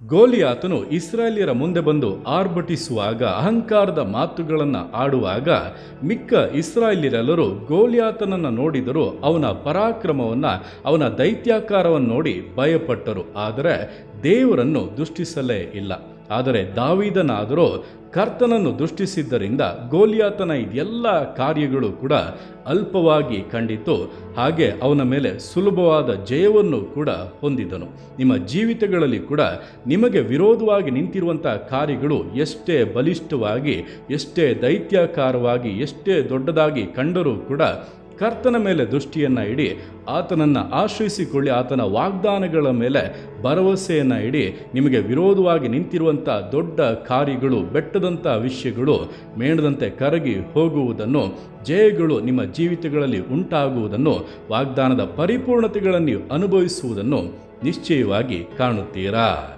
ಗೋಲಿಯಾತನು ಇಸ್ರಾಯೇಲ್ಯರ ಮುಂದೆ ಬಂದು ಆರ್ಭಟಿಸುವಾಗ, ಅಹಂಕಾರದ ಮಾತುಗಳನ್ನು ಆಡುವಾಗ ಮಿಕ್ಕ ಇಸ್ರಾಯೇಲ್ಯರೆಲ್ಲರೂ ಗೋಲಿಯಾತನನ್ನು ನೋಡಿದರೂ ಅವನ ಪರಾಕ್ರಮವನ್ನು, ಅವನ ದೈತ್ಯಾಕಾರವನ್ನು ನೋಡಿ ಭಯಪಟ್ಟರು. ಆದರೆ ದೇವರನ್ನು ದೃಷ್ಟಿಸಲೇ ಇಲ್ಲ. ಆದರೆ ದಾವೀದನಾದರೂ ಕರ್ತನನ್ನು ದೃಷ್ಟಿಸಿದ್ದರಿಂದ ಗೋಲಿಯಾತನ ಇದೆಲ್ಲ ಕಾರ್ಯಗಳು ಕೂಡ ಅಲ್ಪವಾಗಿ ಕಂಡಿತು. ಹಾಗೆ ಅವನ ಮೇಲೆ ಸುಲಭವಾದ ಜಯವನ್ನು ಕೂಡ ಹೊಂದಿದನು. ನಿಮ್ಮ ಜೀವಿತಗಳಲ್ಲಿ ಕೂಡ ನಿಮಗೆ ವಿರೋಧವಾಗಿ ನಿಂತಿರುವಂಥ ಕಾರ್ಯಗಳು ಎಷ್ಟೇ ಬಲಿಷ್ಠವಾಗಿ, ಎಷ್ಟೇ ದೈತ್ಯಾಕಾರವಾಗಿ, ಎಷ್ಟೇ ದೊಡ್ಡದಾಗಿ ಕಂಡರೂ ಕೂಡ ಕರ್ತನ ಮೇಲೆ ದೃಷ್ಟಿಯನ್ನು ಇಡಿ, ಆತನನ್ನು ಆಶ್ರಯಿಸಿಕೊಳ್ಳಿ, ಆತನ ವಾಗ್ದಾನಗಳ ಮೇಲೆ ಭರವಸೆಯನ್ನು ಇಡಿ. ನಿಮಗೆ ವಿರೋಧವಾಗಿ ನಿಂತಿರುವಂಥ ದೊಡ್ಡ ಕಾರ್ಯಗಳು, ಬೆಟ್ಟದಂಥ ವಿಷಯಗಳು ಮೇಣದಂತೆ ಕರಗಿ ಹೋಗುವುದನ್ನು, ಜಯಗಳು ನಿಮ್ಮ ಜೀವಿತಗಳಲ್ಲಿ ಉಂಟಾಗುವುದನ್ನು, ವಾಗ್ದಾನದ ಪರಿಪೂರ್ಣತೆಗಳನ್ನು ಅನುಭವಿಸುವುದನ್ನು ನಿಶ್ಚಯವಾಗಿ ಕಾಣುತ್ತೀರಾ?